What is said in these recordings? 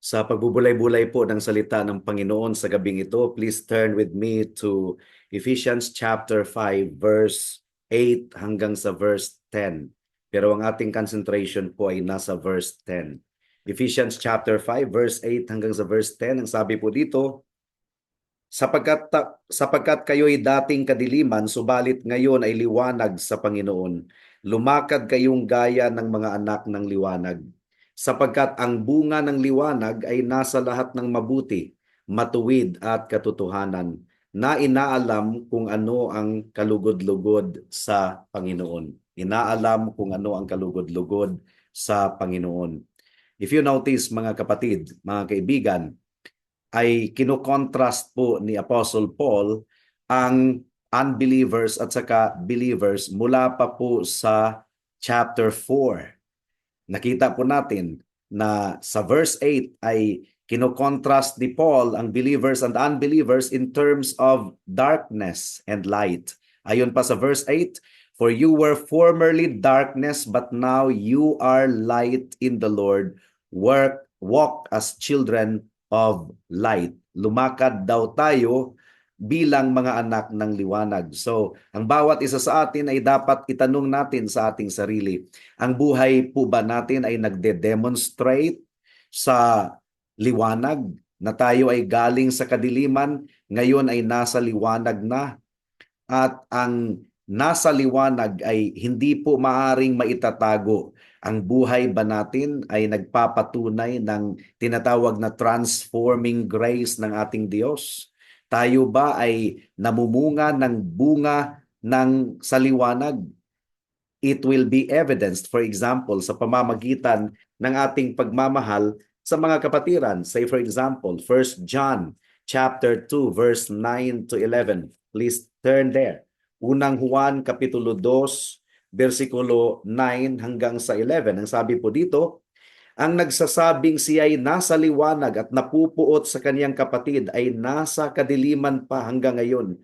Sa pagbubulay-bulay po ng salita ng Panginoon sa gabing ito, please turn with me to Ephesians chapter 5 verse 8 hanggang sa verse 10. Pero ang ating concentration po ay nasa verse 10. Ephesians chapter 5 verse 8 hanggang sa verse 10, ang sabi po dito, sapagkat kayo'y dating kadiliman, subalit ngayon ay liwanag sa Panginoon. Lumakad kayong gaya ng mga anak ng liwanag. Sapagkat ang bunga ng liwanag ay nasa lahat ng mabuti, matuwid at katotohanan, na inaalam kung ano ang kalugod-lugod sa Panginoon. Inaalam kung ano ang kalugod-lugod sa Panginoon. If you notice, mga kapatid, mga kaibigan, ay kinokontrast po ni Apostle Paul ang unbelievers at saka believers mula pa po sa chapter 4. Nakita po natin na sa verse 8 ay kinokontrast ni Paul ang believers and unbelievers in terms of darkness and light. Ayon pa sa verse 8, "For you were formerly darkness, but now you are light in the Lord. Walk as children of light." Lumakad daw tayo bilang mga anak ng liwanag. So, ang bawat isa sa atin ay dapat itanong natin sa ating sarili, ang buhay po ba natin ay nagde-demonstrate sa liwanag na tayo ay galing sa kadiliman, ngayon ay nasa liwanag na? At ang nasa liwanag ay hindi po maaring maitatago. Ang buhay ba natin ay nagpapatunay ng tinatawag na transforming grace ng ating Diyos? Tayo ba ay namumunga ng bunga ng sa liwanag? It will be evidenced, for example, sa pamamagitan ng ating pagmamahal sa mga kapatiran. Say for example, 1 John chapter 2 verse 9 to 11. Please turn there. Unang Juan kapitulo 2 versikulo 9 hanggang sa 11. Ang sabi po dito, ang nagsasabing siya'y nasa liwanag at napupuot sa kaniyang kapatid ay nasa kadiliman pa hanggang ngayon.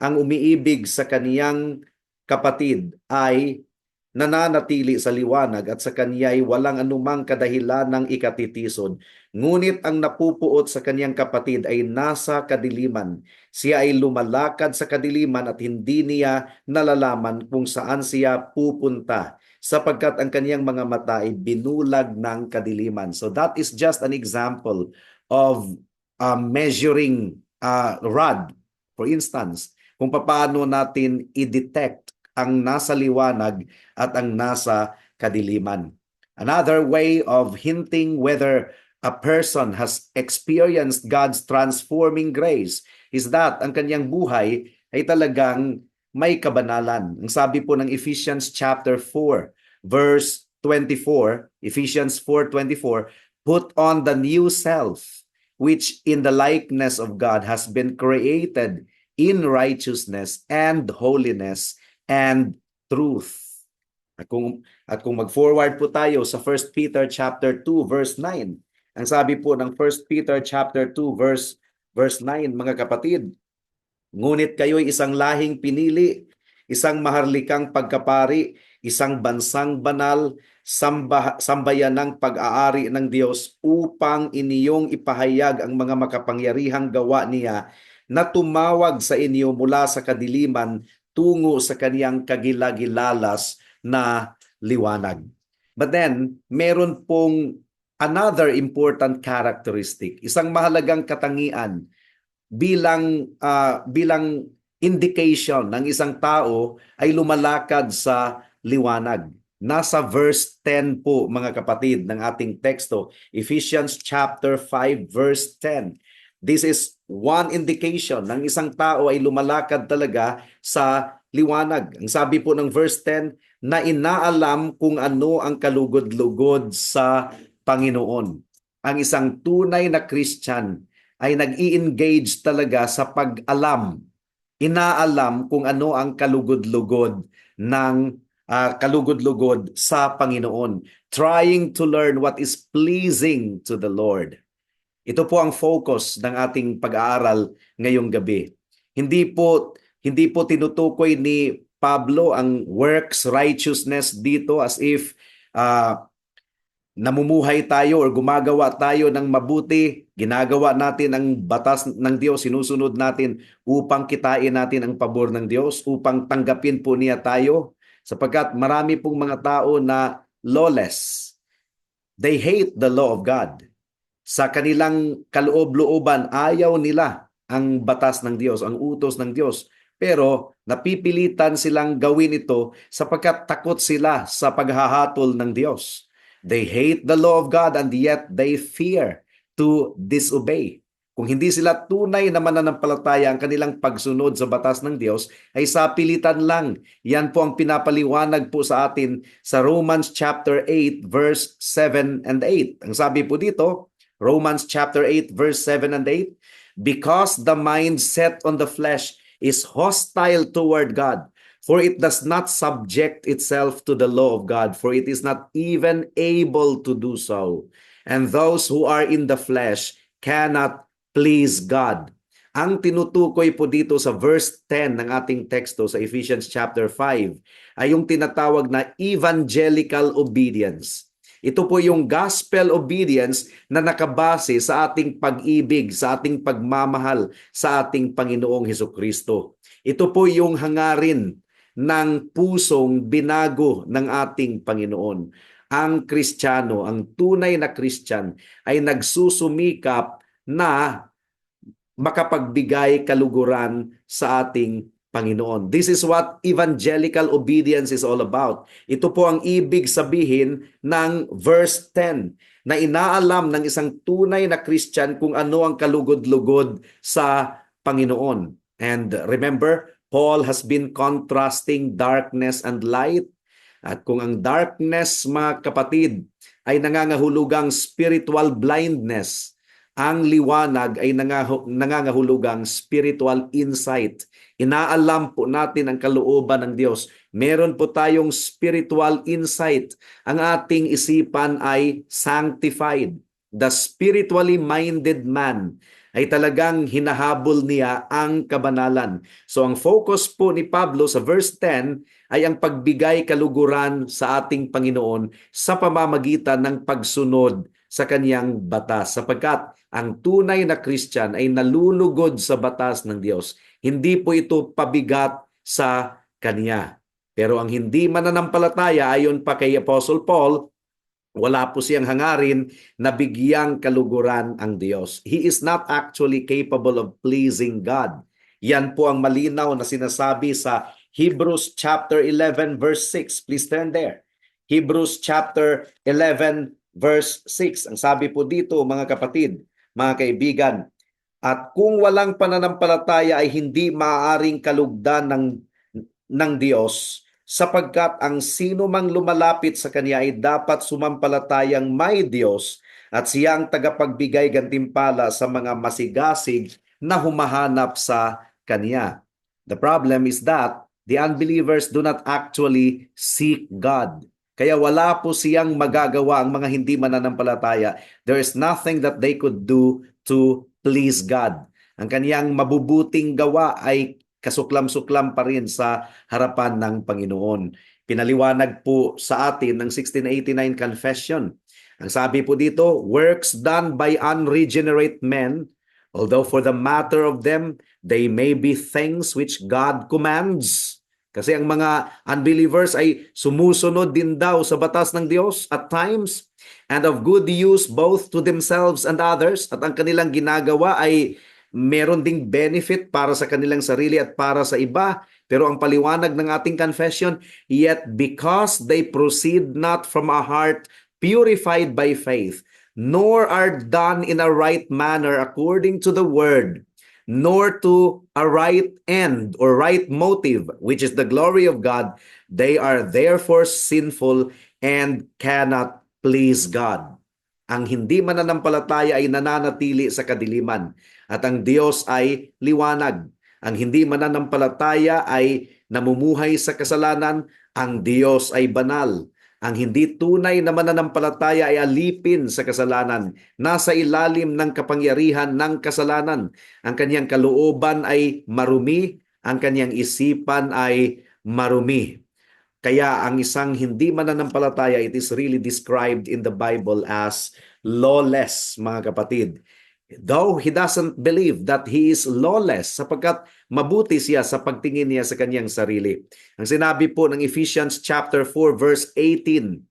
Ang umiibig sa kaniyang kapatid ay nananatili sa liwanag at sa kaniya'y walang anumang kadahilan ng ikatitisod. Ngunit ang napupuot sa kaniyang kapatid ay nasa kadiliman. Siya ay lumalakad sa kadiliman at hindi niya nalalaman kung saan siya pupunta, sapagkat ang kaniyang mga mata ay binulag ng kadiliman. So that is just an example of a measuring rod. For instance, kung paano natin i-detect ang nasa liwanag at ang nasa kadiliman. Another way of hinting whether a person has experienced God's transforming grace is that ang kanyang buhay ay talagang may kabanalan. Ang sabi po ng Ephesians chapter 4 verse 24, Ephesians 4:24, "Put on the new self, which in the likeness of God has been created in righteousness and holiness and truth." At kung mag-forward po tayo sa 1 Peter chapter 2 verse 9, ang sabi po ng 1 Peter chapter 2 verse 9, mga kapatid, "Ngunit kayo'y isang lahing pinili, isang maharlikang pagkapari, isang bansang banal, sambayanang pag-aari ng Diyos, upang iniyong ipahayag ang mga makapangyarihang gawa niya na tumawag sa inyo mula sa kadiliman tungo sa kaniyang kagilagilalas na liwanag." But then, meron pong another important characteristic, isang mahalagang katangian bilang indication ng isang tao ay lumalakad sa liwanag. Nasa verse 10 po, mga kapatid, ng ating teksto, Ephesians chapter 5 verse 10. This is one indication ng isang tao ay lumalakad talaga sa liwanag. Ang sabi po ng verse 10, na inaalam kung ano ang kalugod-lugod sa Panginoon. Ang isang tunay na Christian ay nag-i-engage talaga sa pag-alam. Inaalam kung ano ang kalugod-lugod ng kalugod-lugod sa Panginoon. Trying to learn what is pleasing to the Lord. Ito po ang focus ng ating pag-aaral ngayong gabi. Hindi po tinutukoy ni Pablo ang works righteousness dito as if namumuhay tayo or gumagawa tayo ng mabuti, ginagawa natin ang batas ng Diyos, sinusunod natin upang kitain natin ang pabor ng Diyos, upang tanggapin po niya tayo. Sapagkat marami pong mga tao na lawless. They hate the law of God. Sa kanilang kaloob-looban, ayaw nila ang batas ng Diyos, ang utos ng Diyos. Pero napipilitan silang gawin ito sapagkat takot sila sa paghahatol ng Diyos. They hate the law of God and yet they fear to disobey. Kung hindi sila tunay na mananampalataya, ang kanilang pagsunod sa batas ng Diyos ay sapilitan lang. Yan po ang pinapaliwanag po sa atin sa Romans chapter 8 verse 7 and 8. Ang sabi po dito, Romans chapter 8 verse 7 and 8, because the mind set on the flesh is hostile toward God, for it does not subject itself to the law of God, for it is not even able to do so. And those who are in the flesh cannot please God. Ang tinutukoy po dito sa verse 10 ng ating teksto sa Ephesians chapter 5 ay yung tinatawag na evangelical obedience. Ito po yung gospel obedience na nakabase sa ating pag-ibig, sa ating pagmamahal sa ating Panginoong Hesukristo. Ito po yung hangarin ng pusong binago ng ating Panginoon. Ang Kristiyano, ang tunay na Christian ay nagsusumikap na makapagbigay kaluguran sa ating Panginoon. This is what evangelical obedience is all about. Ito po ang ibig sabihin ng verse 10 na inaalam ng isang tunay na Christian kung ano ang kalugod-lugod sa Panginoon. And remember, Paul has been contrasting darkness and light. At kung ang darkness, mga kapatid, ay nangangahulugang spiritual blindness, ang liwanag ay nangangahulugang spiritual insight. Inaalam po natin ang kalooban ng Diyos. Meron po tayong spiritual insight. Ang ating isipan ay sanctified. The spiritually minded man ay talagang hinahabol niya ang kabanalan. So ang focus po ni Pablo sa verse 10 ay ang pagbigay kaluguran sa ating Panginoon sa pamamagitan ng pagsunod sa kaniyang batas, sapagkat ang tunay na Christian ay nalulugod sa batas ng Diyos. Hindi po ito pabigat sa kaniya. Pero ang hindi mananampalataya, ayon pa kay Apostle Paul, wala po siyang hangarin na bigyang kaluguran ang Diyos. He is not actually capable of pleasing God. Yan po ang malinaw na sinasabi sa Hebrews chapter 11 verse 6. Please turn there. Hebrews chapter 11 verse 6. Ang sabi po dito, mga kapatid, mga kaibigan, at kung walang pananampalataya ay hindi maaaring kalugdan ng Diyos, sapagkat ang sino mang lumalapit sa Kanya ay dapat sumampalatayang may Diyos at siya ang tagapagbigay gantimpala sa mga masigasig na humahanap sa Kanya. The problem is that the unbelievers do not actually seek God. Kaya wala po siyang magagawa ang mga hindi mananampalataya. There is nothing that they could do to please God. Ang kaniyang mabubuting gawa ay kasuklam-suklam pa rin sa harapan ng Panginoon. Pinaliwanag po sa atin ng 1689 Confession. Ang sabi po dito, works done by unregenerate men, although for the matter of them, they may be things which God commands. Kasi ang mga unbelievers ay sumusunod din daw sa batas ng Diyos at times, and of good use both to themselves and others. At ang kanilang ginagawa ay meron ding benefit para sa kanilang sarili at para sa iba. Pero ang paliwanag ng ating confession, yet because they proceed not from a heart purified by faith, nor are done in a right manner according to the word, nor to a right end or right motive, which is the glory of God, they are therefore sinful and cannot please God. Ang hindi mananampalataya ay nananatili sa kadiliman at ang Diyos ay liwanag. Ang hindi mananampalataya ay namumuhay sa kasalanan, ang Diyos ay banal. Ang hindi tunay na mananampalataya ay alipin sa kasalanan, nasa ilalim ng kapangyarihan ng kasalanan. Ang kanyang kalooban ay marumi, ang kanyang isipan ay marumi. Kaya ang isang hindi mananampalataya, it is really described in the Bible as lawless, mga kapatid. Though he doesn't believe that he is lawless sapagkat mabuti siya sa pagtingin niya sa kanyang sarili. Ang sinabi po ng Ephesians chapter 4 verse 18,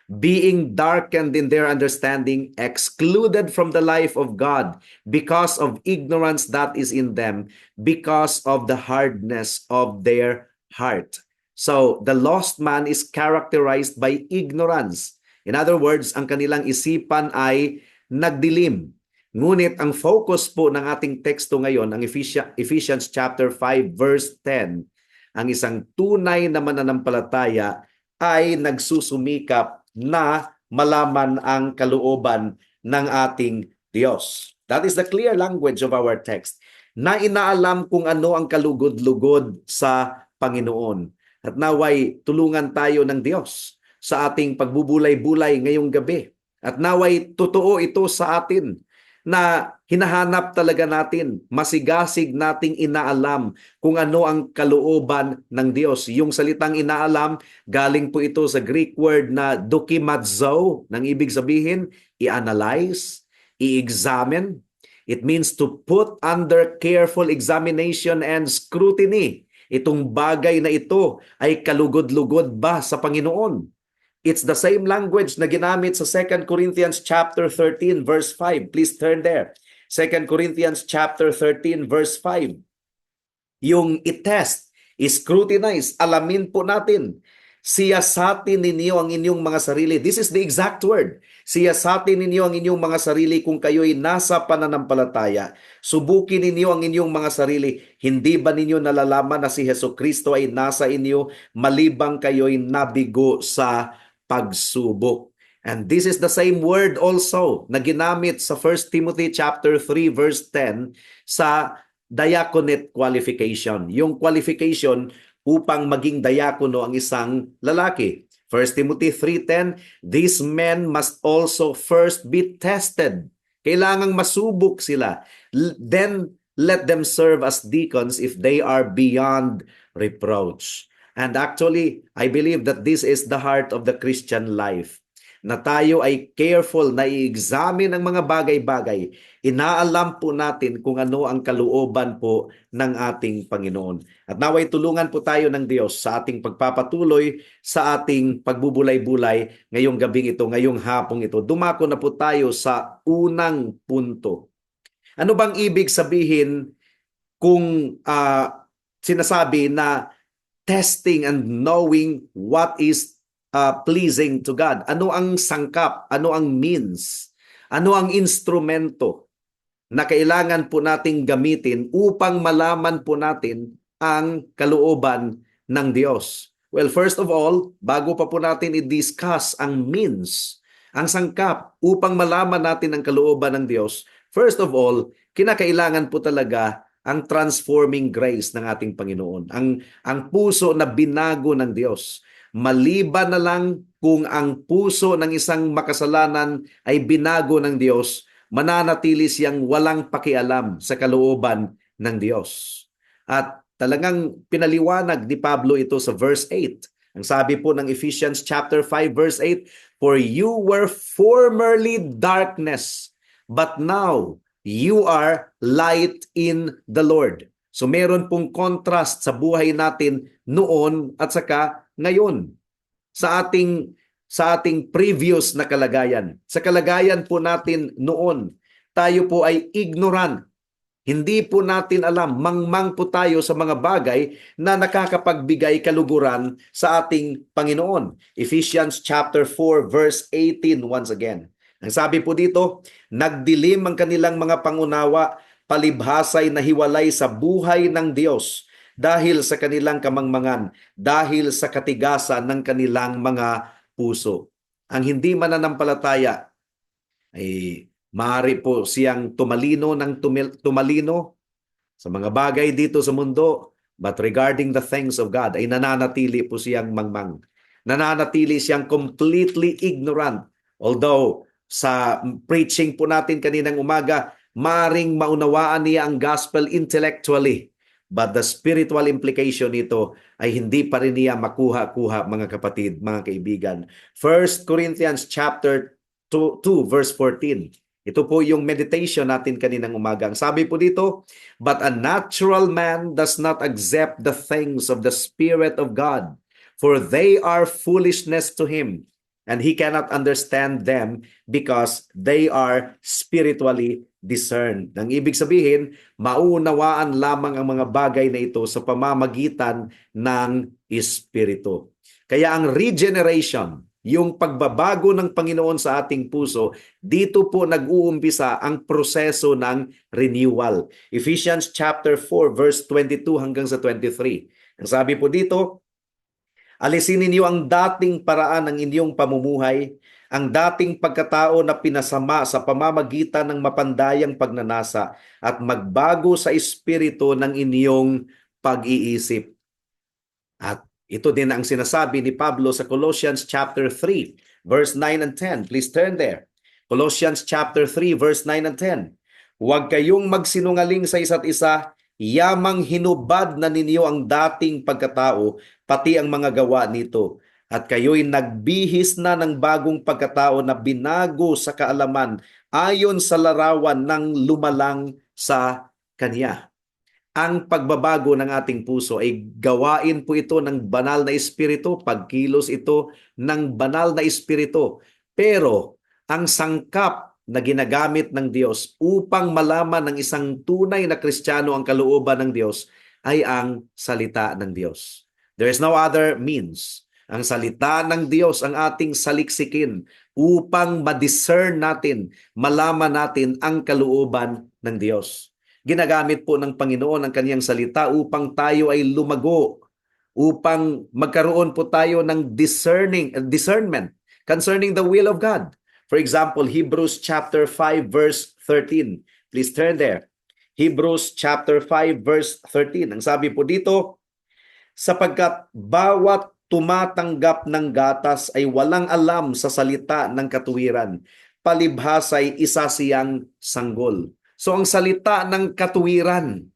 being darkened in their understanding, excluded from the life of God because of ignorance that is in them, because of the hardness of their heart. So, the lost man is characterized by ignorance. In other words, ang kanilang isipan ay nagdilim. Ngunit ang focus po ng ating teksto ngayon, ang Ephesians chapter 5 verse 10, ang isang tunay na mananampalataya ay nagsusumikap na malaman ang kalooban ng ating Diyos. That is the clear language of our text. Na inaalam kung ano ang kalugod-lugod sa Panginoon. At naway tulungan tayo ng Diyos sa ating pagbubulay-bulay ngayong gabi. At naway totoo ito sa atin na hinahanap talaga natin, masigasig nating inaalam kung ano ang kalooban ng Diyos. Yung salitang inaalam, galing po ito sa Greek word na dokimazo, nang ibig sabihin, i-analyze, i-examine. It means to put under careful examination and scrutiny. Itong bagay na ito ay kalugod-lugod ba sa Panginoon? It's the same language na ginamit sa 2 Corinthians chapter 13 verse 5. Please turn there. 2 Corinthians chapter 13 verse 5. Yung i-test, i-scrutinize, alamin po natin. Siyasatin ninyo ang inyong mga sarili. This is the exact word. Siyasatin ninyo ang inyong mga sarili kung kayo'y nasa pananampalataya. Subukin ninyo ang inyong mga sarili. Hindi ba ninyo nalalaman na si Hesukristo ay nasa inyo malibang kayo'y nabigo sa pagsubok? And this is the same word also na ginamit sa 1 Timothy chapter 3 verse 10 sa diaconate qualification. Yung qualification upang maging diakono ang isang lalaki. 1 Timothy 3:10, these men must also first be tested. Kailangang masubok sila. Then let them serve as deacons if they are beyond reproach. And actually, I believe that this is the heart of the Christian life. Na tayo ay careful na i-examine ang mga bagay-bagay. Inaalam po natin kung ano ang kalooban po ng ating Panginoon. At naway tulungan po tayo ng Diyos sa ating pagpapatuloy sa ating pagbubulay-bulay ngayong gabing ito, ngayong hapong ito. Dumako na po tayo sa unang punto. Ano bang ibig sabihin kung sinasabi na testing and knowing what is pleasing to God? Ano ang sangkap? Ano ang means? Ano ang instrumento na kailangan po nating gamitin upang malaman po natin ang kalooban ng Diyos? Well, first of all, bago pa po natin i-discuss ang means, ang sangkap upang malaman natin ang kalooban ng Diyos, first of all, kinakailangan po talaga ang transforming grace ng ating Panginoon. Ang puso na binago ng Diyos. Maliban na lang kung ang puso ng isang makasalanan ay binago ng Diyos, mananatili siyang walang pakialam sa kalooban ng Diyos. At talagang pinaliwanag ni Pablo ito sa verse 8. Ang sabi po ng Ephesians chapter 5 verse 8, for you were formerly darkness, but now you are light in the Lord. So meron pong contrast sa buhay natin noon at saka ngayon. Sa ating previous na kalagayan. Sa kalagayan po natin noon, tayo po ay ignorant. Hindi po natin alam, mangmang po tayo sa mga bagay na nakakapagbigay kaluguran sa ating Panginoon. Ephesians chapter 4 verse 18 once again. Ang sabi po dito, nagdilim ang kanilang mga pangunawa, palibhasay na hiwalay sa buhay ng Diyos dahil sa kanilang kamangmangan, dahil sa katigasan ng kanilang mga puso. Ang hindi mananampalataya ay maaari po siyang tumalino ng tumalino sa mga bagay dito sa mundo, but regarding the things of God ay nananatili po siyang mangmang. Nananatili siyang completely ignorant. Although sa preaching po natin kaninang umaga, maring maunawaan niya ang gospel intellectually. But the spiritual implication nito ay hindi pa rin niya makuha-kuha, mga kapatid, mga kaibigan. 1 Corinthians chapter 2 verse 14. Ito po yung meditation natin kaninang umaga. Ang sabi po dito, "But a natural man does not accept the things of the Spirit of God, for they are foolishness to him, and he cannot understand them because they are spiritually discerned." Ang ibig sabihin, maunawaan lamang ang mga bagay na ito sa pamamagitan ng Espiritu. Kaya ang regeneration, yung pagbabago ng Panginoon sa ating puso, dito po nag-uumpisa ang proseso ng renewal. Ephesians chapter 4 verse 22 hanggang sa 23. Ang sabi po dito, "Alisin ninyo ang dating paraan ng inyong pamumuhay, ang dating pagkatao na pinasama sa pamamagitan ng mapandayang pagnanasa, at magbago sa espiritu ng inyong pag-iisip." At ito din ang sinasabi ni Pablo sa Colossians chapter 3, verse 9 and 10. Please turn there. Colossians chapter 3, verse 9 and 10. "Huwag kayong magsinungaling sa isa't isa, yamang hinubad na ninyo ang dating pagkatao, pati ang mga gawa nito. At kayo'y nagbihis na ng bagong pagkatao na binago sa kaalaman ayon sa larawan ng lumalang sa Kanya." Ang pagbabago ng ating puso ay gawain po ito ng banal na espiritu, pagkilos ito ng banal na espiritu. Pero ang sangkap na ginagamit ng Diyos upang malaman ng isang tunay na Kristiyano ang kalooban ng Diyos ay ang salita ng Diyos. There is no other means. Ang salita ng Diyos ang ating saliksikin upang ma-discern natin, malaman natin ang kalooban ng Diyos. Ginagamit po ng Panginoon ang Kanyang salita upang tayo ay lumago, upang magkaroon po tayo ng discernment concerning the will of God. For example, Hebrews chapter 5 verse 13. Please turn there. Hebrews chapter 5 verse 13. Ang sabi po dito, "Sapagkat bawat tumatanggap ng gatas ay walang alam sa salita ng katuwiran, palibhasa'y isa siyang sanggol." So ang salita ng katuwiran,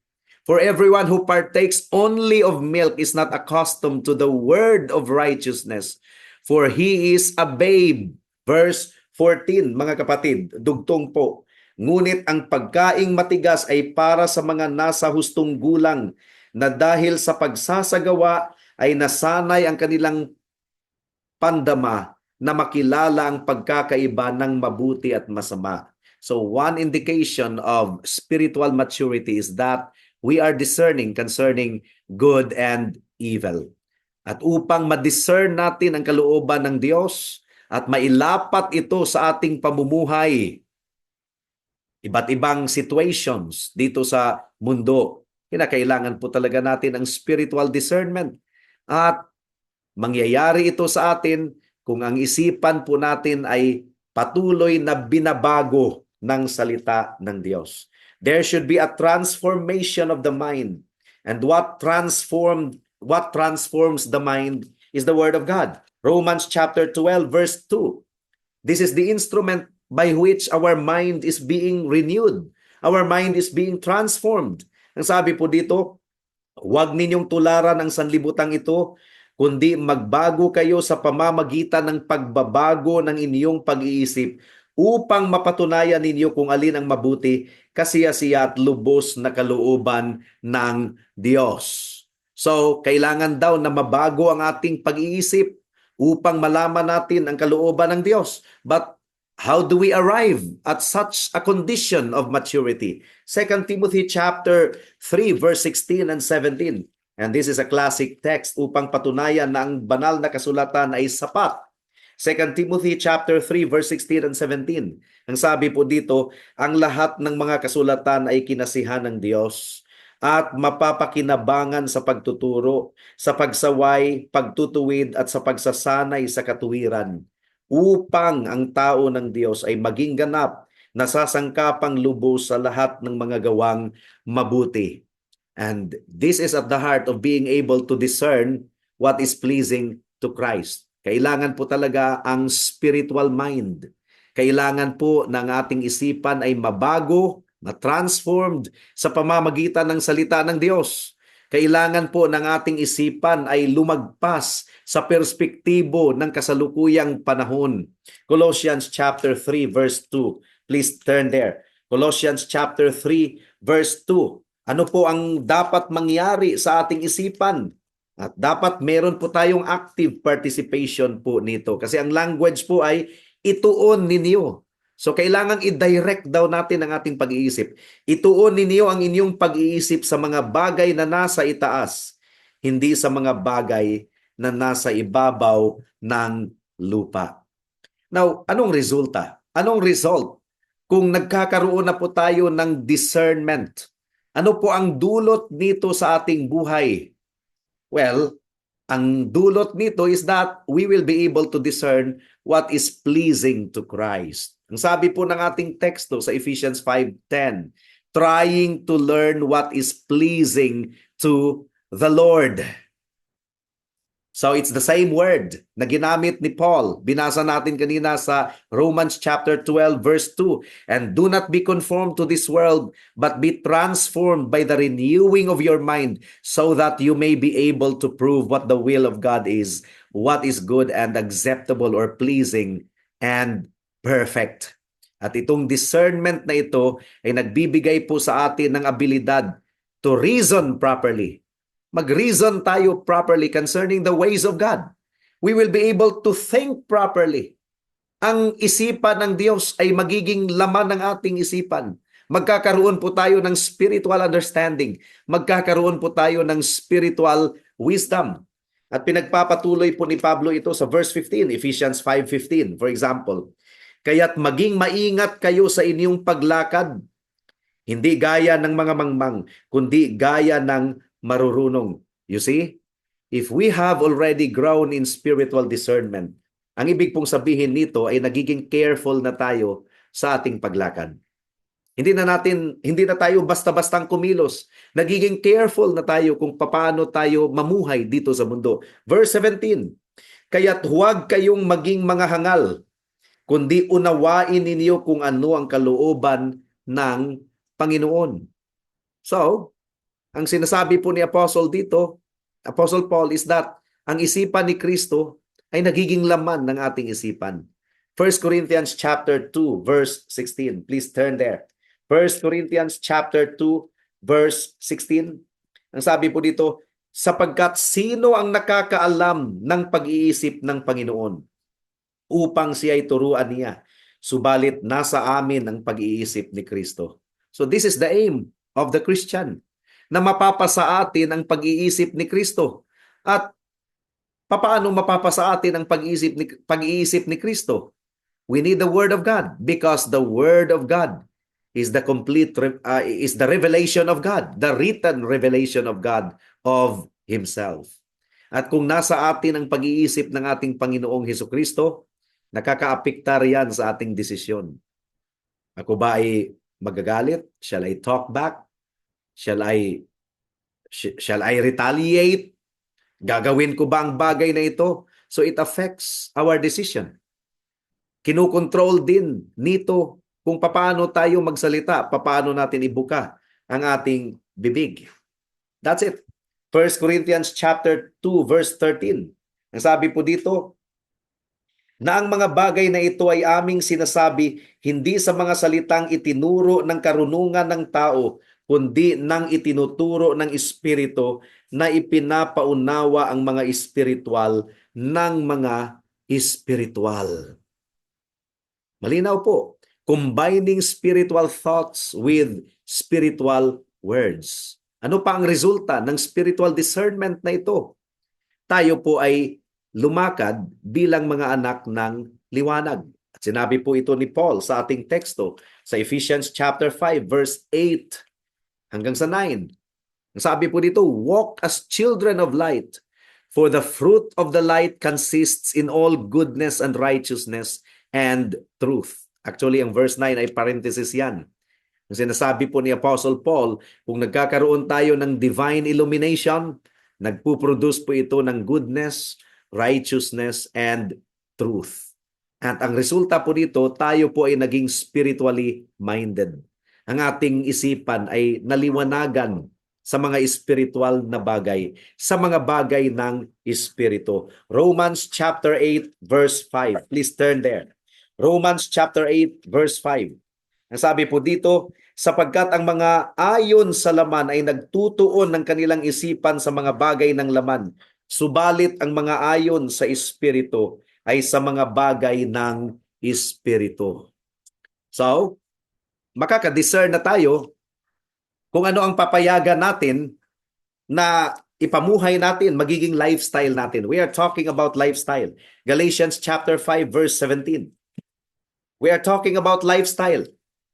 "For everyone who partakes only of milk is not accustomed to the word of righteousness, for he is a babe." Verse 14, mga kapatid, dugtong po. "Ngunit ang pagkaing matigas ay para sa mga nasa hustong gulang, na dahil sa pagsasagawa ay nasanay ang kanilang pandama na makilala ang pagkakaiba ng mabuti at masama." So one indication of spiritual maturity is that we are discerning concerning good and evil. At upang ma-discern natin ang kalooban ng Diyos at mailapat ito sa ating pamumuhay, iba't ibang situations dito sa mundo, kinakailangan po talaga natin ang spiritual discernment. At mangyayari ito sa atin kung ang isipan po natin ay patuloy na binabago ng salita ng Diyos. There should be a transformation of the mind. And what transforms the mind is the Word of God. Romans chapter 12 verse 2. This is the instrument by which our mind is being renewed. Our mind is being transformed. Ang sabi po dito, "Huwag ninyong tularan ang sanlibutang ito, kundi magbago kayo sa pamamagitan ng pagbabago ng inyong pag-iisip, upang mapatunayan ninyo kung alin ang mabuti, kasiyasiya at lubos na kalooban ng Diyos." So, kailangan daw na mabago ang ating pag-iisip upang malaman natin ang kalooban ng Diyos. But how do we arrive at such a condition of maturity? 2 Timothy chapter 3 verse 16 and 17. And this is a classic text upang patunayan na ang banal na kasulatan ay sapat. 2 Timothy chapter 3 verse 16 and 17. Ang sabi po dito, "Ang lahat ng mga kasulatan ay kinasihan ng Diyos at mapapakinabangan sa pagtuturo, sa pagsaway, pagtutuwid at sa pagsasanay sa katuwiran, upang ang tao ng Diyos ay maging ganap, nasasangkapang lubos sa lahat ng mga gawang mabuti." And this is at the heart of being able to discern what is pleasing to Christ. Kailangan po talaga ang spiritual mind. Kailangan po ng ating isipan ay mabago, na transformed sa pamamagitan ng salita ng Diyos. Kailangan po ng ating isipan ay lumagpas sa perspektibo ng kasalukuyang panahon. Colossians chapter 3 verse 2. Please turn there. Colossians chapter 3 verse 2. Ano po ang dapat mangyari sa ating isipan? At dapat meron po tayong active participation po nito. Kasi ang language po ay ituon ninyo. So kailangan i-direct daw natin ang ating pag-iisip. Ituon ninyo ang inyong pag-iisip sa mga bagay na nasa itaas, hindi sa mga bagay na nasa ibabaw ng lupa. Now, anong resulta? Anong result kung nagkakaroon na po tayo ng discernment? Ano po ang dulot nito sa ating buhay? Well, ang dulot nito is that we will be able to discern what is pleasing to Christ. Ang sabi po ng ating teksto sa Ephesians 5:10, trying to learn what is pleasing to the Lord. So it's the same word na ginamit ni Paul. Binasa natin kanina sa Romans chapter 12 verse 2. And do not be conformed to this world, but be transformed by the renewing of your mind, so that you may be able to prove what the will of God is, what is good and acceptable or pleasing and perfect. At itong discernment na ito ay nagbibigay po sa atin ng abilidad to reason properly. Mag-reason tayo properly concerning the ways of God. We will be able to think properly. Ang isipan ng Diyos ay magiging laman ng ating isipan. Magkakaroon po tayo ng spiritual understanding. Magkakaroon po tayo ng spiritual wisdom. At pinagpapatuloy po ni Pablo ito sa verse 15, Ephesians 5:15, for example. Kaya't maging maingat kayo sa inyong paglakad, hindi gaya ng mga mangmang, kundi gaya ng marurunong. You see? If we have already grown in spiritual discernment, ang ibig pong sabihin nito ay nagiging careful na tayo sa ating paglakad. Hindi na tayo basta-bastang kumilos. Nagiging careful na tayo kung paano tayo mamuhay dito sa mundo. Verse 17, kaya't huwag kayong maging mga hangal, kundi unawain ninyo kung ano ang kalooban ng Panginoon. So, ang sinasabi po ni Apostle dito, Apostle Paul, is that ang isipan ni Kristo ay nagiging laman ng ating isipan. 1 Corinthians chapter 2 verse 16. Please turn there. 1 Corinthians chapter 2 verse 16. Ang sabi po dito, sapagkat sino ang nakakaalam ng pag-iisip ng Panginoon upang siya ay turuan niya? Subalit nasa amin ang pag-iisip ni Kristo. So this is the aim of the Christian, na mapapasa atin ang pag-iisip ni Kristo. At paano mapapasa atin ang pag-iisip ni Kristo? We need the Word of God, because the Word of God is the is the revelation of God, the written revelation of God of Himself. At kung nasa atin ang pag-iisip ng ating Panginoong Hesukristo, nakakaapektar yan sa ating desisyon. Ako ba ay magagalit? Shall I talk back? Shall I retaliate? Gagawin ko ba ang bagay na ito? So it affects our decision. Kinukontrol din nito kung paano tayo magsalita, paano natin ibuka ang ating bibig. That's it. 1 Corinthians chapter 2 verse 13. Ang sabi po dito, na ang mga bagay na ito ay aming sinasabi hindi sa mga salitang itinuro ng karunungan ng tao, kundi ng itinuturo ng Espiritu, na ipinapaunawa ang mga espiritual ng mga espiritual. Malinaw po, combining spiritual thoughts with spiritual words. Ano pa ang resulta ng spiritual discernment na ito? Tayo po ay lumakad bilang mga anak ng liwanag. At sinabi po ito ni Paul sa ating teksto sa Ephesians chapter 5 verse 8 hanggang sa 9. Ang sabi po dito, walk as children of light, for the fruit of the light consists in all goodness and righteousness and truth. Actually, ang verse 9 ay parenthesis yan. Ang sinasabi po ni Apostle Paul, kung nagkakaroon tayo ng divine illumination, nagpuproduce po ito ng goodness, righteousness, and truth. At ang resulta po dito, tayo po ay naging spiritually minded. Ang ating isipan ay naliwanagan sa mga espiritual na bagay, sa mga bagay ng espiritu. Romans chapter 8 verse 5. Please turn there. Romans chapter 8 verse 5. Ang sabi po dito, sapagkat ang mga ayon sa laman ay nagtutuon ng kanilang isipan sa mga bagay ng laman, subalit ang mga ayon sa espiritu ay sa mga bagay ng espiritu. So, makaka-discern na tayo kung ano ang papayagan natin na ipamuhay natin, magiging lifestyle natin. We are talking about lifestyle. Galatians chapter 5 verse 17. We are talking about lifestyle.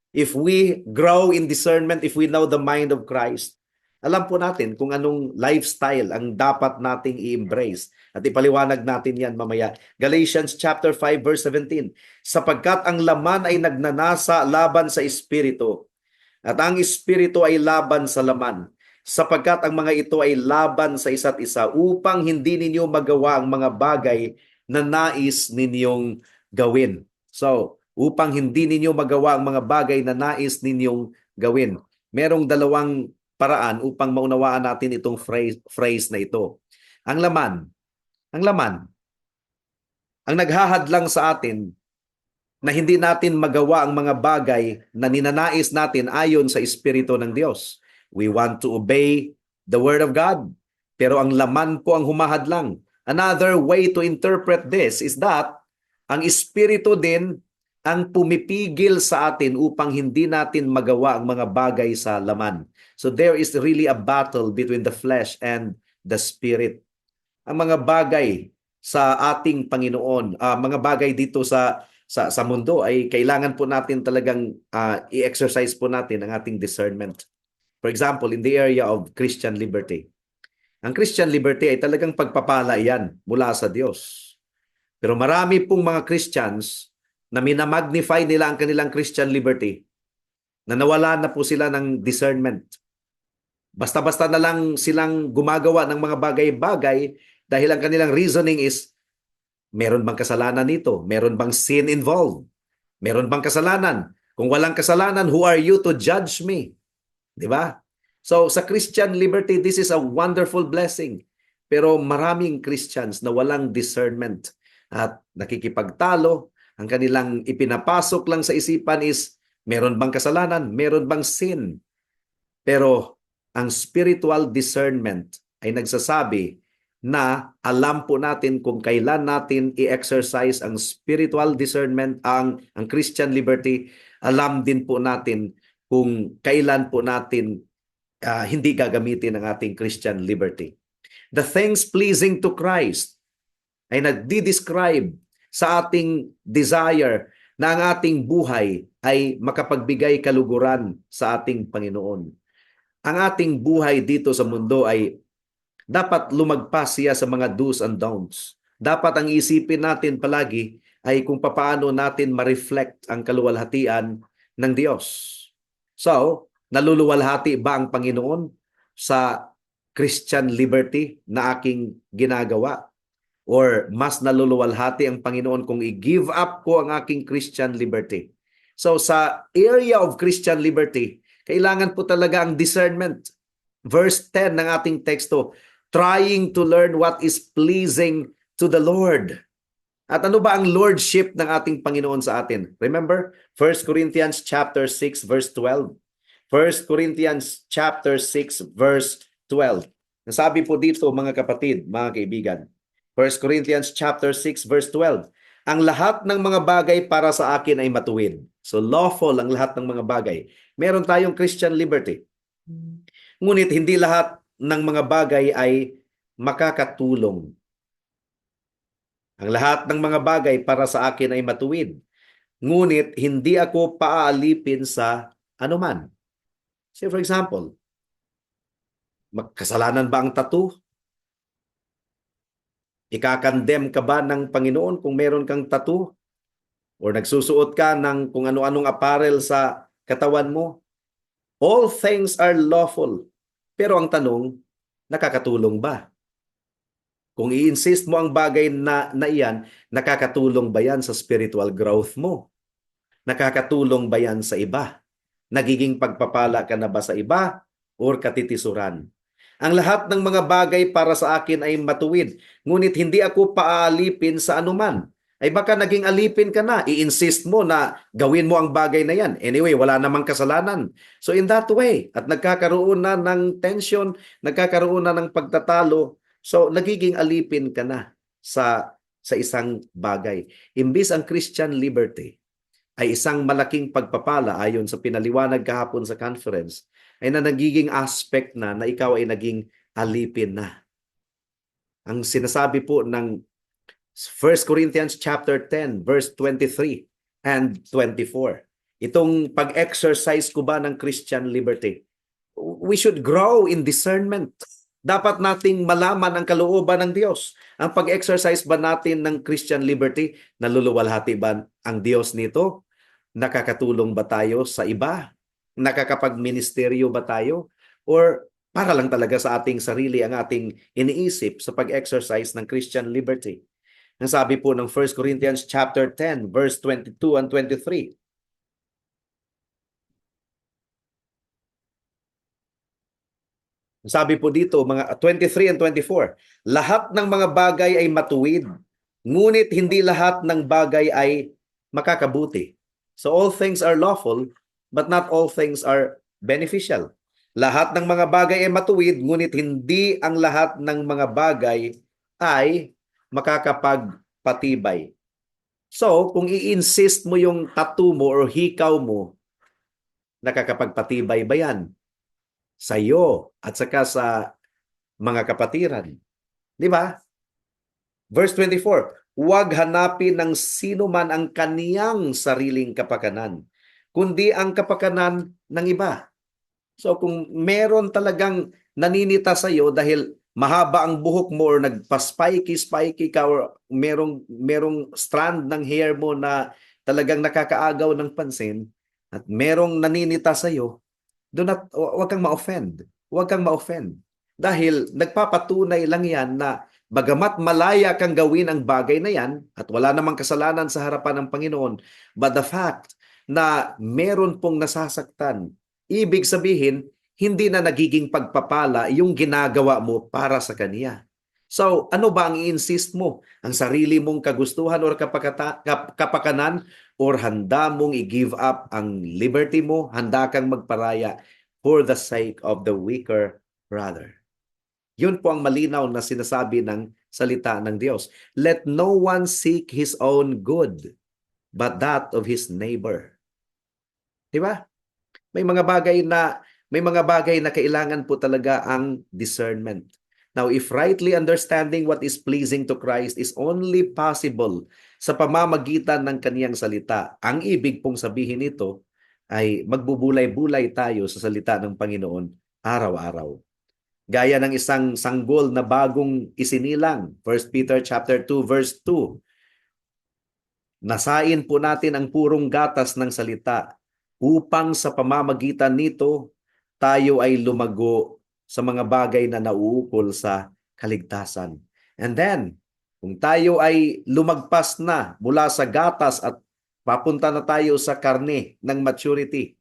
If we grow in discernment, if we know the mind of Christ, alam po natin kung anong lifestyle ang dapat nating i-embrace. At ipaliwanag natin yan mamaya. Galatians chapter 5 verse 17. Sapagkat ang laman ay nagnanasa laban sa espiritu, at ang espiritu ay laban sa laman, sapagkat ang mga ito ay laban sa isa't isa upang hindi ninyo magawa ang mga bagay na nais ninyong gawin. So, upang hindi ninyo magawa ang mga bagay na nais ninyong gawin. Merong dalawang paraan upang maunawaan natin itong phrase na ito. Ang laman, ang naghahadlang sa atin na hindi natin magawa ang mga bagay na ninanais natin ayon sa Espiritu ng Diyos. We want to obey the Word of God, pero ang laman po ang humahadlang. Another way to interpret this is that ang Espiritu din ang pumipigil sa atin upang hindi natin magawa ang mga bagay sa laman. So there is really a battle between the flesh and the Spirit. Ang mga bagay sa ating Panginoon, mga bagay dito sa mundo ay kailangan po natin talagang i-exercise po natin ang ating discernment. For example, in the area of Christian liberty. Ang Christian liberty ay talagang pagpapala yan mula sa Diyos. Pero marami pong mga Christians na minamagnify nila ang kanilang Christian liberty, na nawala na po sila ng discernment. Basta-basta na lang silang gumagawa ng mga bagay-bagay dahil ang kanilang reasoning is, meron bang kasalanan nito? Meron bang sin involved? Meron bang kasalanan? Kung walang kasalanan, who are you to judge me? Di ba? So sa Christian liberty, this is a wonderful blessing. Pero maraming Christians na walang discernment at nakikipagtalo, ang kanilang ipinapasok lang sa isipan is, meron bang kasalanan? Meron bang sin? Pero ang spiritual discernment ay nagsasabi na alam po natin kung kailan natin i-exercise ang spiritual discernment, ang Christian liberty. Alam din po natin kung kailan po natin hindi gagamitin ang ating Christian liberty. The things pleasing to Christ ay nagdi-describe sa ating desire na ang ating buhay ay makapagbigay kaluguran sa ating Panginoon. Ang ating buhay dito sa mundo ay dapat lumagpas siya sa mga do's and don'ts. Dapat ang isipin natin palagi ay kung paano natin ma-reflect ang kaluwalhatian ng Diyos. So, naluluwalhati ba ang Panginoon sa Christian liberty na aking ginagawa? Or mas naluluwalhati ang Panginoon kung i-give up ko ang aking Christian liberty? So sa area of Christian liberty, kailangan po talaga ang discernment. Verse 10 ng ating teksto, trying to learn what is pleasing to the Lord. At ano ba ang lordship ng ating Panginoon sa atin? Remember, 1 Corinthians chapter 6 verse 12. 1 Corinthians chapter 6 verse 12. Nasabi po dito mga kapatid, mga kaibigan, 1 Corinthians chapter 6 verse 12. Ang lahat ng mga bagay para sa akin ay matuwid. So lawful ang lahat ng mga bagay. Meron tayong Christian liberty. Ngunit hindi lahat ng mga bagay ay makakatulong. Ang lahat ng mga bagay para sa akin ay matuwid. Ngunit hindi ako paaalipin sa anuman. Say for example, kasalanan ba ang tattoo? Ikakandem ka ba ng Panginoon kung meron kang tattoo? Or nagsusuot ka ng kung ano-anong apparel sa katawan mo? All things are lawful. Pero ang tanong, nakakatulong ba? Kung i-insist mo ang bagay na iyan, nakakatulong ba yan sa spiritual growth mo? Nakakatulong ba yan sa iba? Nagiging pagpapala ka na ba sa iba? or katitisuran. Ang lahat ng mga bagay para sa akin ay matuwid, ngunit hindi ako paalipin sa anuman. Ay baka naging alipin ka na, i-insist mo na gawin mo ang bagay na yan. Anyway, wala namang kasalanan. So in that way, at nagkakaroon na ng tension, nagkakaroon na ng pagtatalo, so nagiging alipin ka na sa isang bagay. Imbis ang Christian liberty ay isang malaking pagpapala ayon sa pinaliwanag kahapon sa conference, ay na nagiging aspect na ikaw ay naging alipin na. Ang sinasabi po ng 1 Corinthians chapter 10 verse 23 and 24. Itong pag-exercise ko ba ng Christian liberty? We should grow in discernment. Dapat nating malaman ang kalooban ng Diyos. Ang pag-exercise ba natin ng Christian liberty, naluluwalhati ba ang Diyos nito? Nakakatulong ba tayo sa iba? Nakakapag-ministeryo ba tayo? Or para lang talaga sa ating sarili ang ating iniisip sa pag-exercise ng Christian liberty? Ang sabi po ng 1 Corinthians chapter 10 verse 22 and 23. Sabi po dito, mga 23 and 24, lahat ng mga bagay ay matuwid, ngunit hindi lahat ng bagay ay makakabuti. So all things are lawful, but not all things are beneficial. Lahat ng mga bagay ay matuwid, ngunit hindi ang lahat ng mga bagay ay makakapagpatibay. So, kung i-insist mo yung tattoo mo or hikaw mo, nakakapagpatibay ba yan? Sa iyo at saka sa mga kapatiran. Di ba? Verse 24, huwag hanapin ng sino man ang kaniyang sariling kapakanan, kundi ang kapakanan ng iba. So kung meron talagang naninita sa iyo dahil mahaba ang buhok mo or nagpa-spiky ka or merong strand ng hair mo na talagang nakakaagaw ng pansin at merong naninita sa iyo, huwag kang ma-offend. Huwag kang ma-offend. Dahil nagpapatunay lang yan na bagamat malaya kang gawin ang bagay na yan at wala namang kasalanan sa harapan ng Panginoon, but the fact na meron pong nasasaktan, ibig sabihin, hindi na nagiging pagpapala yung ginagawa mo para sa Kanya. So, ano ba ang i-insist mo? Ang sarili mong kagustuhan or kapakanan or handa mong i-give up ang liberty mo, handa kang magparaya for the sake of the weaker brother. Yun po ang malinaw na sinasabi ng salita ng Diyos. Let no one seek his own good, but that of his neighbor. Di ba? May mga bagay na kailangan po talaga ang discernment. Now, if rightly understanding what is pleasing to Christ is only possible sa pamamagitan ng kaniyang salita, ang ibig pong sabihin nito ay magbubulay-bulay tayo sa salita ng Panginoon araw-araw. Gaya ng isang sanggol na bagong isinilang, 1 Peter chapter 2 verse 2. Nasain po natin ang purong gatas ng salita upang sa pamamagitan nito tayo ay lumago sa mga bagay na nauukol sa kaligtasan. And then, kung tayo ay lumagpas na mula sa gatas at papunta na tayo sa karne ng maturity,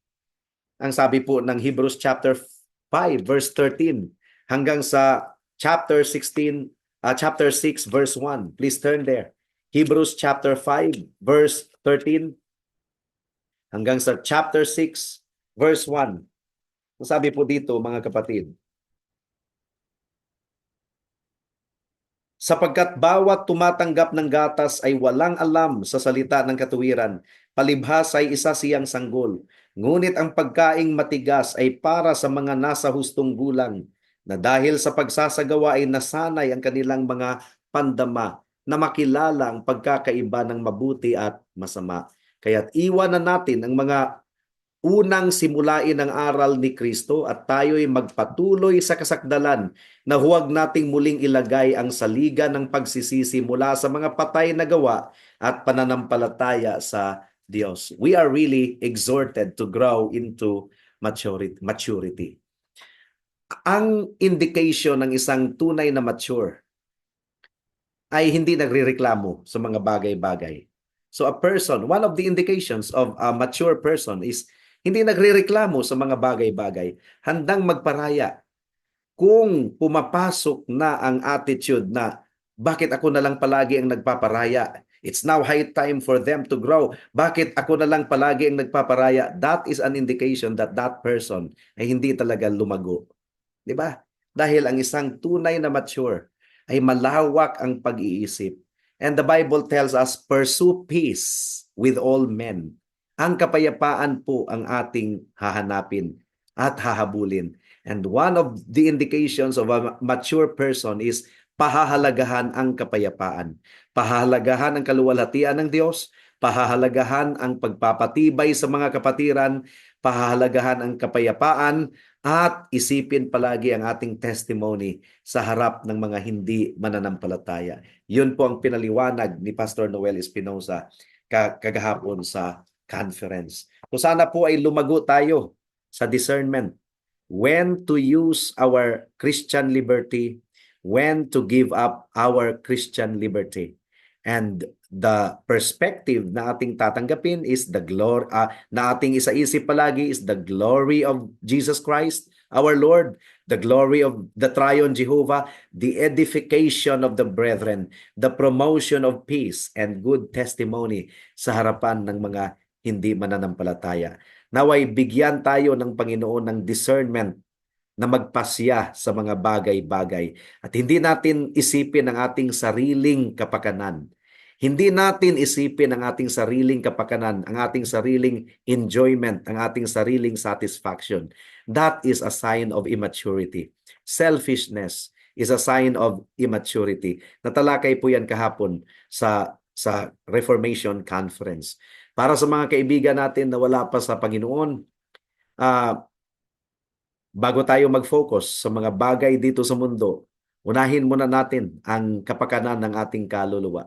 ang sabi po ng Hebrews chapter 5 verse 13 hanggang sa chapter 6 verse 1. Please turn there. Hebrews chapter 5 verse 13 hanggang sa chapter 6 verse 1. Sabi po dito, mga kapatid, sapagkat bawat tumatanggap ng gatas ay walang alam sa salita ng katuwiran, palibhas ay isa siyang sanggol. Ngunit ang pagkaing matigas ay para sa mga nasa hustong gulang, na dahil sa pagsasagawa ay nasanay ang kanilang mga pandama na makilala ang pagkakaiba ng mabuti at masama. Kaya't iwanan natin ang mga unang simulain ang aral ni Kristo at tayo'y magpatuloy sa kasakdalan na huwag nating muling ilagay ang saligan ng pagsisisi mula sa mga patay na gawa at pananampalataya sa Diyos. We are really exhorted to grow into maturity. Ang indication ng isang tunay na mature ay hindi nagrereklamo sa mga bagay-bagay. So a person, one of the indications of a mature person is Hindi nagrereklamo sa mga bagay-bagay. Handang magparaya. Kung pumapasok na ang attitude na bakit ako na lang palagi ang nagpaparaya? It's now high time for them to grow. Bakit ako na lang palagi ang nagpaparaya? That is an indication that that person ay hindi talaga lumago. Di ba? Dahil ang isang tunay na mature ay malawak ang pag-iisip. And the Bible tells us, pursue peace with all men. Ang kapayapaan po ang ating hahanapin at hahabulin. And one of the indications of a mature person is pahahalagahan ang kapayapaan. Pahahalagahan ang kaluwalhatian ng Diyos, pahahalagahan ang pagpapatibay sa mga kapatiran, pahahalagahan ang kapayapaan, at isipin palagi ang ating testimony sa harap ng mga hindi mananampalataya. Yun po ang pinaliwanag ni Pastor Noel Espinosa kagahapon sa conference. So sana po ay lumago tayo sa discernment. When to use our Christian liberty, when to give up our Christian liberty. And the perspective na ating tatanggapin is the glory, na ating isaisip palagi is the glory of Jesus Christ, our Lord, the glory of the Triune Jehovah, the edification of the brethren, the promotion of peace and good testimony sa harapan ng mga hindi mananampalataya. Naway bigyan tayo ng Panginoon ng discernment na magpasya sa mga bagay-bagay at hindi natin isipin ang ating sariling kapakanan. Hindi natin isipin ang ating sariling kapakanan, ang ating sariling enjoyment, ang ating sariling satisfaction. That is a sign of immaturity. Selfishness is a sign of immaturity. Natalakay po yan kahapon sa Reformation Conference. Para sa mga kaibigan natin na wala pa sa Panginoon, bago tayo mag-focus sa mga bagay dito sa mundo, unahin muna natin ang kapakanan ng ating kaluluwa.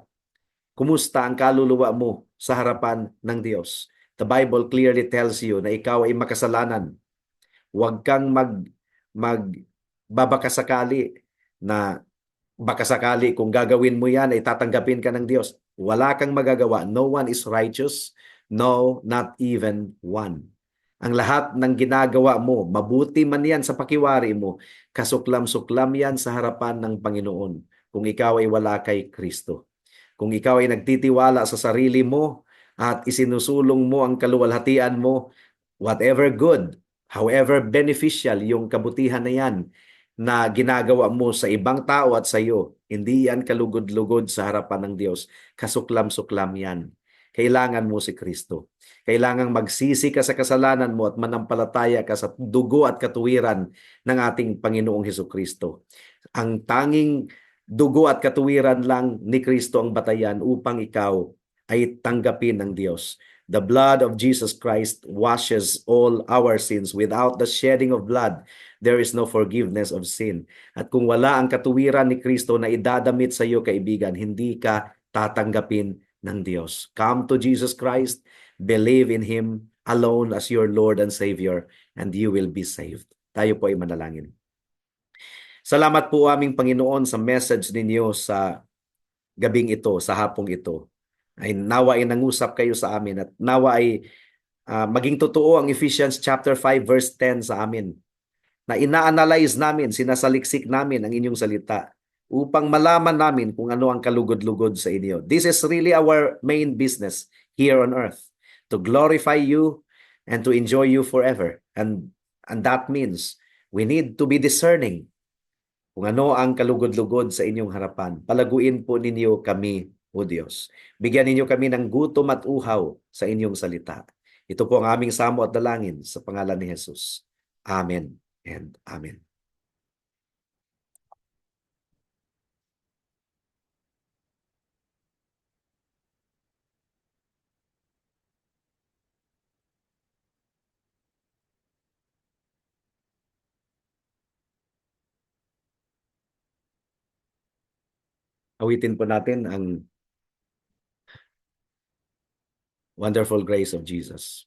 Kumusta ang kaluluwa mo sa harapan ng Diyos? The Bible clearly tells you na ikaw ay makasalanan. Huwag kang magbabakasakali na baka sakali kung gagawin mo yan ay tatanggapin ka ng Diyos. Wala kang magagawa. No one is righteous. No, not even one. Ang lahat ng ginagawa mo, mabuti man yan sa pakiwari mo, kasuklam-suklam yan sa harapan ng Panginoon kung ikaw ay wala kay Kristo. Kung ikaw ay nagtitiwala sa sarili mo at isinusulong mo ang kaluwalhatian mo, whatever good, however beneficial yung kabutihan na yan na ginagawa mo sa ibang tao at sa iyo, hindi yan kalugod-lugod sa harapan ng Diyos. Kasuklam-suklam yan. Kailangan mo si Kristo. Kailangan magsisi ka sa kasalanan mo at manampalataya ka sa dugo at katuwiran ng ating Panginoong Hesukristo. Ang tanging dugo at katuwiran lang ni Kristo ang batayan upang ikaw ay tanggapin ng Diyos. The blood of Jesus Christ washes all our sins. Without the shedding of blood, there is no forgiveness of sin. At kung wala ang katuwiran ni Kristo na idadamit sa iyo, kaibigan, hindi ka tatanggapin ng Diyos. Come to Jesus Christ, believe in Him alone as your Lord and Savior, and you will be saved. Tayo po ay manalangin. Salamat po aming Panginoon sa message ninyo sa gabing ito, sa hapong ito. Ay nawa ay nangusap kayo sa amin at nawa ay maging totoo ang Ephesians chapter 5 verse 10 sa amin. Na ina-analyze namin, sinasaliksik namin ang inyong salita upang malaman namin kung ano ang kalugod-lugod sa inyo. This is really our main business here on earth, to glorify you and to enjoy you forever. And that means we need to be discerning kung ano ang kalugod-lugod sa inyong harapan. Palaguin po ninyo kami, O Diyos. Bigyan ninyo kami ng gutom at uhaw sa inyong salita. Ito po ang aming samo at dalangin sa pangalan ni Jesus. Amen and Amen. Awitin po natin ang Wonderful Grace of Jesus.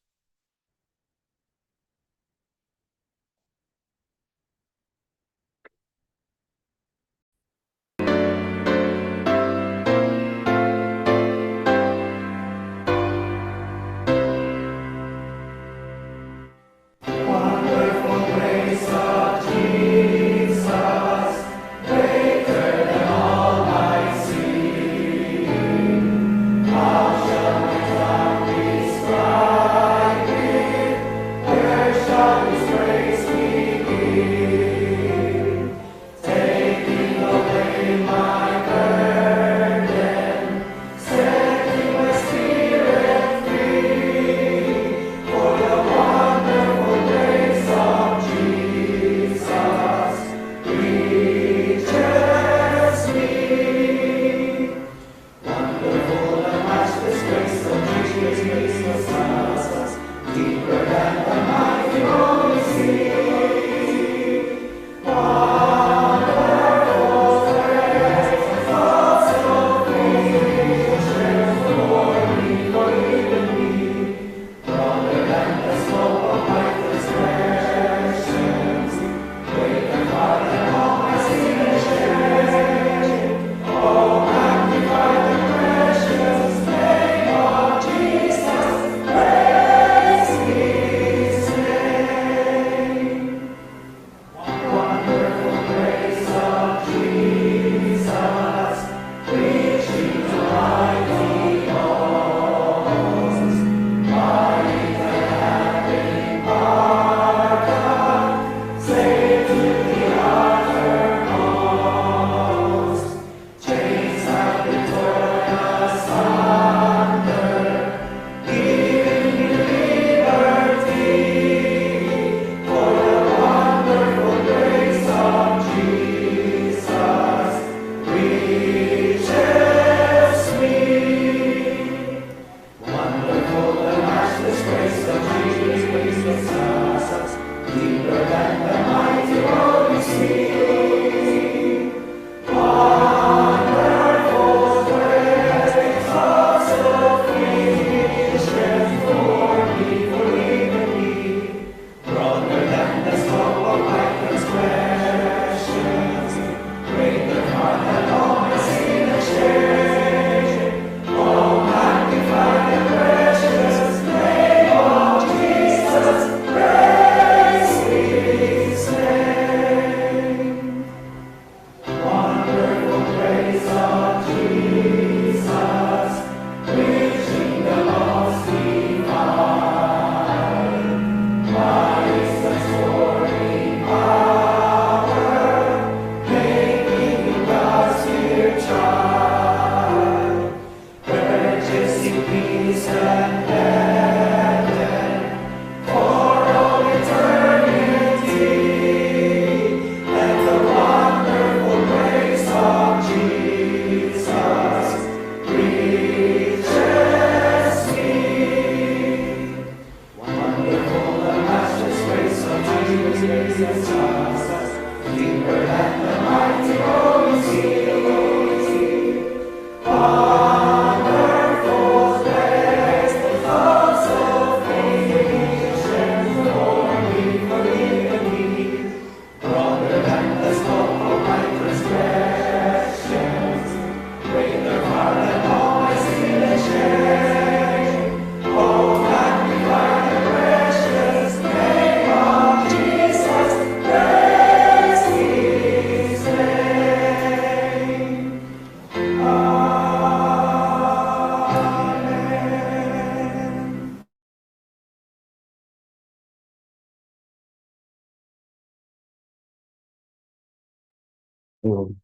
Ayun.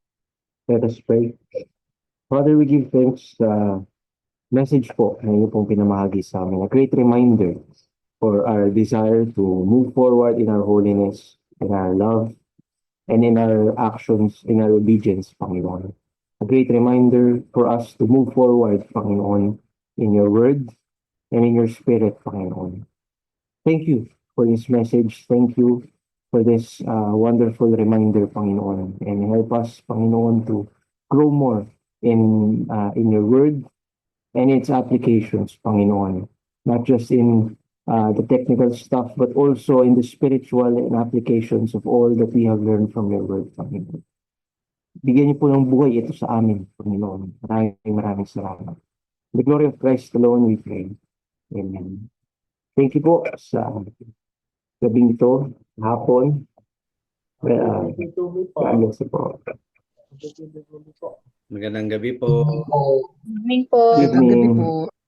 Let us pray. Father, we give thanks sa message po na inyo pong pinamahagi sa amin. A great reminder for our desire to move forward in our holiness, in our love, and in our actions, in our obedience, Panginoon. A great reminder for us to move forward, Panginoon, in your word and in your spirit, Panginoon. Thank you for this message. Thank you for this wonderful reminder, Panginoon. And help us, Panginoon, to grow more in your word and its applications, Panginoon. Not just in the technical stuff, but also in the spiritual and applications of all that we have learned from your word, Panginoon. Bigyan niyo po ng buhay ito sa amin, Panginoon. Maraming salamat. In the glory of Christ alone we pray. Amen. Thank you po sa gabing ito, hapon. Ano po. Magandang gabi po. Evening po. Good Magandang gabi evening. po.